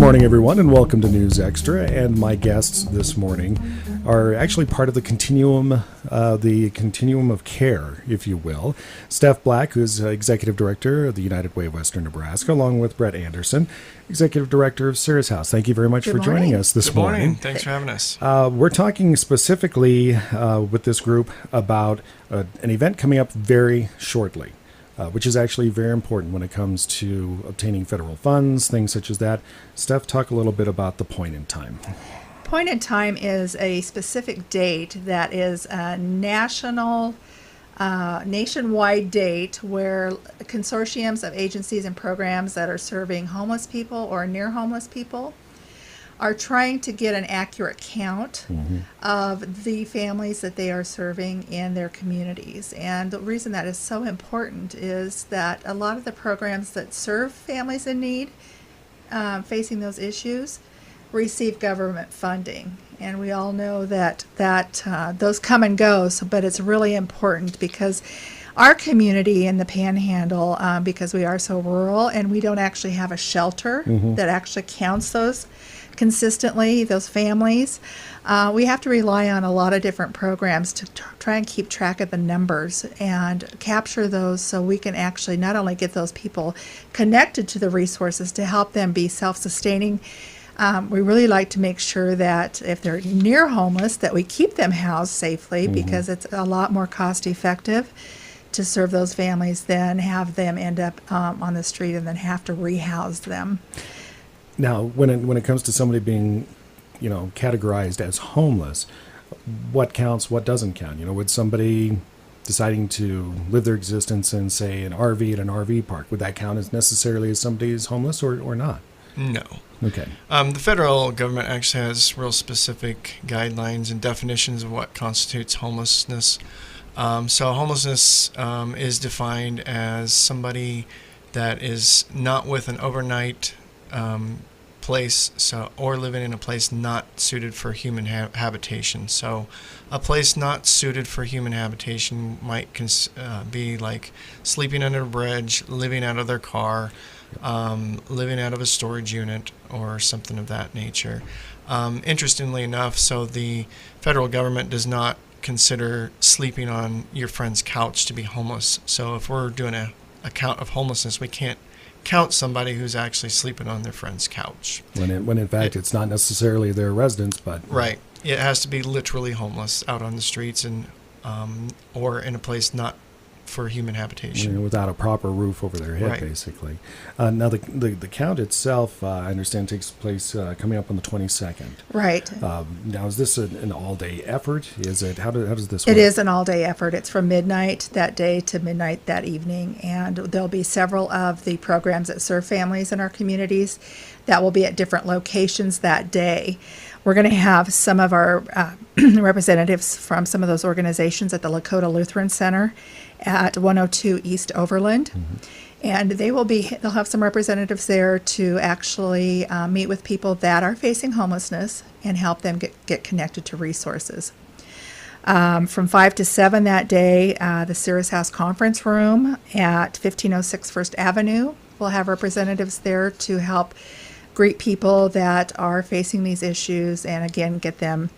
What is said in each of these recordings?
morning, everyone, and welcome to News Extra. And my guests this morning are actually part of the Continuum of Care, if you will. Steph Black, who is Executive Director of the United Way of Western Nebraska, along with Brent Anderson, Executive Director of Cirrus House. Thank you very much for joining us this morning. Good morning. Thanks for having us. We're talking specifically with this group about an event coming up very shortly. Which is actually very important when it comes to obtaining federal funds, things such as that. Steph, talk a little bit about the point in time. Point in time is a specific date that is a nationwide date where consortiums of agencies and programs that are serving homeless people or near homeless people are trying to get an accurate count of the families that they are serving in their communities. And the reason that is so important is that a lot of the programs that serve families in need facing those issues receive government funding. And we all know that those come and go, but it's really important because our community in the Panhandle, because we are so rural and we don't actually have a shelter that actually counts those consistently, those families, we have to rely on a lot of different programs to try and keep track of the numbers and capture those so we can actually not only get those people connected to the resources to help them be self-sustaining. We really like to make sure that if they're near homeless that we keep them housed safely because it's a lot more cost effective to serve those families than have them end up on the street and then have to rehouse them. Now, when it comes to somebody being, categorized as homeless, what counts, what doesn't count? Would somebody deciding to live their existence in, say, an RV at an RV park, would that count as necessarily as somebody is homeless or not? No. Okay. The federal government actually has real specific guidelines and definitions of what constitutes homelessness. So homelessness is defined as somebody that is not with an overnight place, or living in a place not suited for human habitation. So a place not suited for human habitation might be like sleeping under a bridge, living out of their car, living out of a storage unit, or something of that nature. Interestingly enough, so the federal government does not consider sleeping on your friend's couch to be homeless. So if we're doing a count of homelessness, we can't count somebody who's actually sleeping on their friend's couch. When in fact it's not necessarily their residence, but right. It has to be literally homeless out on the streets and or in a place not for human habitation. Without a proper roof over their head, basically. Now, the count itself, I understand, takes place coming up on the 22nd. Right. Now, is this an all-day effort? Is it? How does this work? It is an all-day effort. It's from midnight that day to midnight that evening, and there'll be several of the programs that serve families in our communities that will be at different locations that day. We're going to have some of our representatives from some of those organizations at the Lakota Lutheran Center at 102 East Overland. And they'll have some representatives there to actually meet with people that are facing homelessness and help them get connected to resources. From 5 to 7 that day, the Cirrus House Conference Room at 1506 First Avenue will have representatives there to help greet people that are facing these issues and, again, get them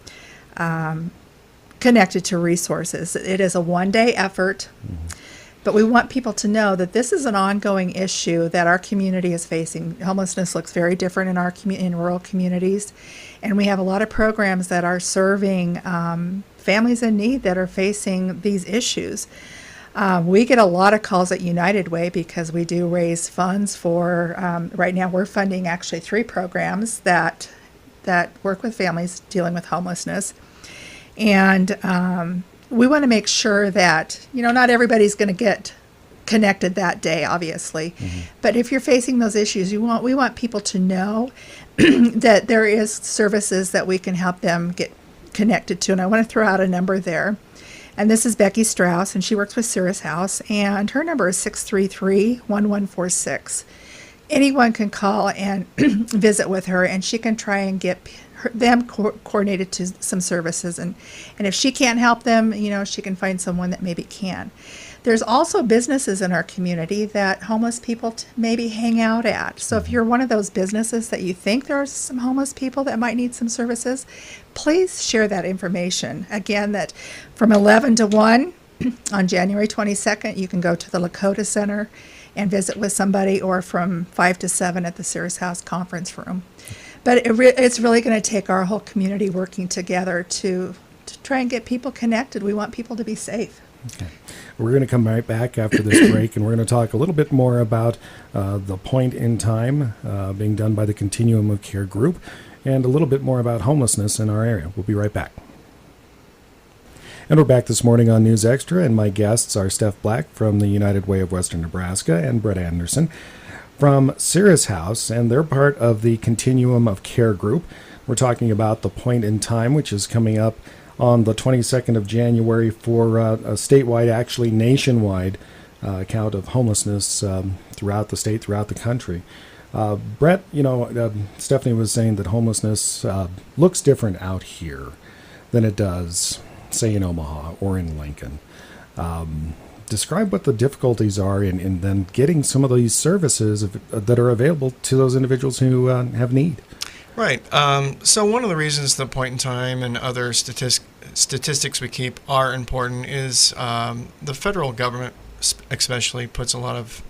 connected to resources. It is a one-day effort, but we want people to know that this is an ongoing issue that our community is facing. Homelessness looks very different in rural communities, and we have a lot of programs that are serving families in need that are facing these issues. We get a lot of calls at United Way because we do raise funds for, right now we're funding actually 3 programs that work with families dealing with homelessness. And we want to make sure that, not everybody's going to get connected that day, obviously. But if you're facing those issues, we want people to know that there is services that we can help them get connected to. And I want to throw out a number there. And this is Becky Strauss, and she works with Cirrus House, and her number is 633-1146. Anyone can call and visit with her, and she can try and get them coordinated to some services. And if she can't help them, she can find someone that maybe can. There's also businesses in our community that homeless people maybe hang out at. So if you're one of those businesses that you think there are some homeless people that might need some services, please share that information. Again, that from 11 to 1 on January 22nd, you can go to the Lakota Center and visit with somebody, or from 5 to 7 at the Cirrus House conference room. But it's really going to take our whole community working together to try and get people connected. We want people to be safe. Okay. We're going to come right back after this break, and we're going to talk a little bit more about the point in time being done by the Continuum of Care group, and a little bit more about homelessness in our area. We'll be right back. And we're back this morning on News Extra, and my guests are Steph Black from the United Way of Western Nebraska and Brent Anderson from Cirrus House, and they're part of the Continuum of Care group. We're talking about the point in time, which is coming up on the 22nd of January for a statewide, actually nationwide, count of homelessness throughout the state, throughout the country. Brett, Stephanie was saying that homelessness looks different out here than it does, say, in Omaha or in Lincoln. Describe what the difficulties are in then getting some of these services that are available to those individuals who have need. Right. So one of the reasons the point in time and other statistics we keep are important is the federal government especially puts a lot of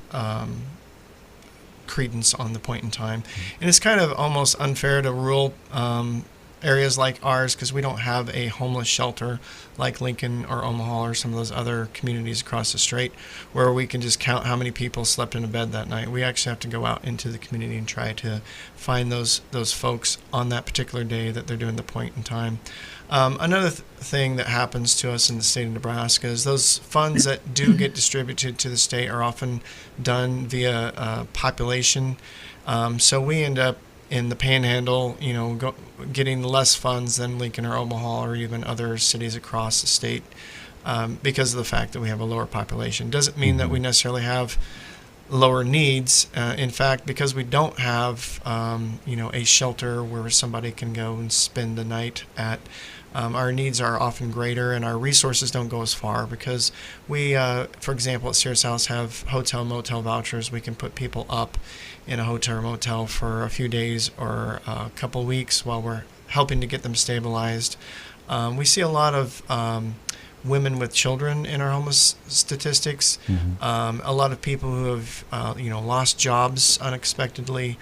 credence on the point in time. And it's kind of almost unfair to rural areas like ours, because we don't have a homeless shelter like Lincoln or Omaha or some of those other communities across the strait where we can just count how many people slept in a bed that night. We actually have to go out into the community and try to find those folks on that particular day that they're doing the point in time. Another thing that happens to us in the state of Nebraska is those funds that do get distributed to the state are often done via population. So we end up in the Panhandle, getting less funds than Lincoln or Omaha or even other cities across the state because of the fact that we have a lower population. Doesn't mean that we necessarily have lower needs. In fact, because we don't have, a shelter where somebody can go and spend the night at, our needs are often greater and our resources don't go as far because we, for example, at Cirrus House have hotel motel vouchers. We can put people up in a hotel or motel for a few days or a couple weeks while we're helping to get them stabilized. We see a lot of women with children in our homeless statistics. A lot of people who have, lost jobs unexpectedly,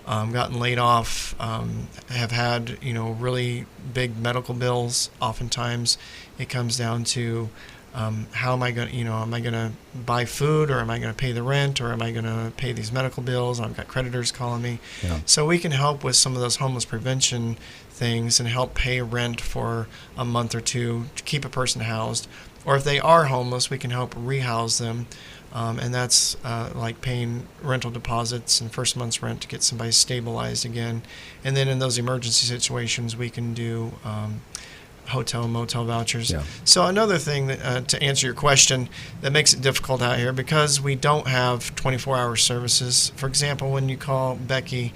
gotten laid off, have had, really big medical bills. Oftentimes it comes down to how am I going to, am I going to buy food, or am I going to pay the rent, or am I going to pay these medical bills? I've got creditors calling me. Yeah. So we can help with some of those homeless prevention things and help pay rent for a month or two to keep a person housed. Or if they are homeless, we can help rehouse them. And that's like paying rental deposits and first month's rent to get somebody stabilized again. And then in those emergency situations, we can do hotel, motel vouchers. Yeah. So another thing that, to answer your question that makes it difficult out here, because we don't have 24-hour services. For example, when you call Becky,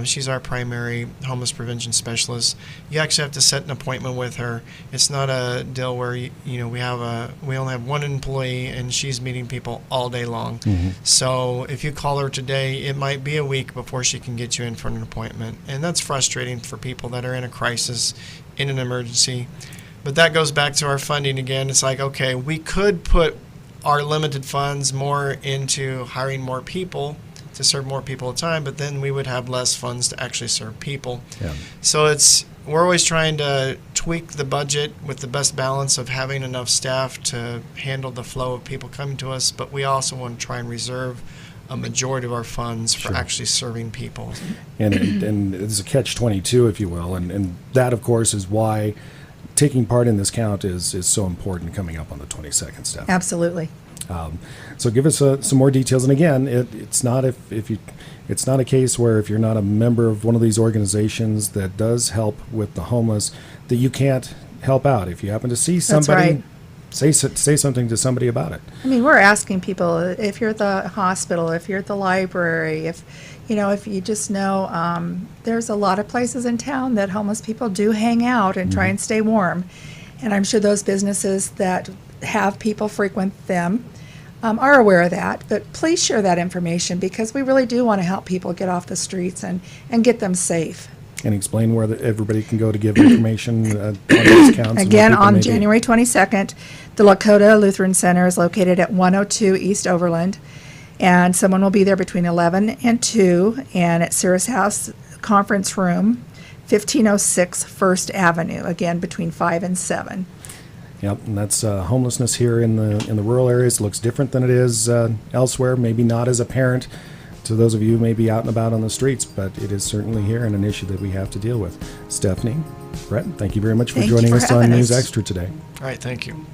she's our primary homeless prevention specialist. You actually have to set an appointment with her. It's not a deal where we only have one employee and she's meeting people all day long. So if you call her today, it might be a week before she can get you in for an appointment, and that's frustrating for people that are in a crisis, in an emergency. But that goes back to our funding again. It's like, okay, we could put our limited funds more into hiring more people to serve more people at a time, but then we would have less funds to actually serve people. Yeah. So we're always trying to tweak the budget with the best balance of having enough staff to handle the flow of people coming to us, but we also want to try and reserve a majority of our funds for actually serving people. And it's a catch-22, if you will, and that, of course, is why taking part in this count is so important coming up on the 22nd, Steph. Absolutely. So give us some more details. And again, it's not it's not a case where if you're not a member of one of these organizations that does help with the homeless that you can't help out. If you happen to see somebody, say something to somebody about it. I mean, we're asking people, if you're at the hospital, if you're at the library, if you just know, there's a lot of places in town that homeless people do hang out and try and stay warm. And I'm sure those businesses that have people frequent them are aware of that. But please share that information because we really do want to help people get off the streets and get them safe. And explain where everybody can go to give information on those counts. Again, on January 22nd, the Lakota Lutheran Center is located at 102 East Overland, and someone will be there between 11 and 2, and at Cirrus House Conference Room, 1506 First Avenue, again, between 5 and 7. Yep, and that's homelessness here in the rural areas. Looks different than it is elsewhere, maybe not as apparent to those of you who may be out and about on the streets, but it is certainly here and an issue that we have to deal with. Stephanie, Brent, thank you very much for joining us on News Extra today. All right, thank you.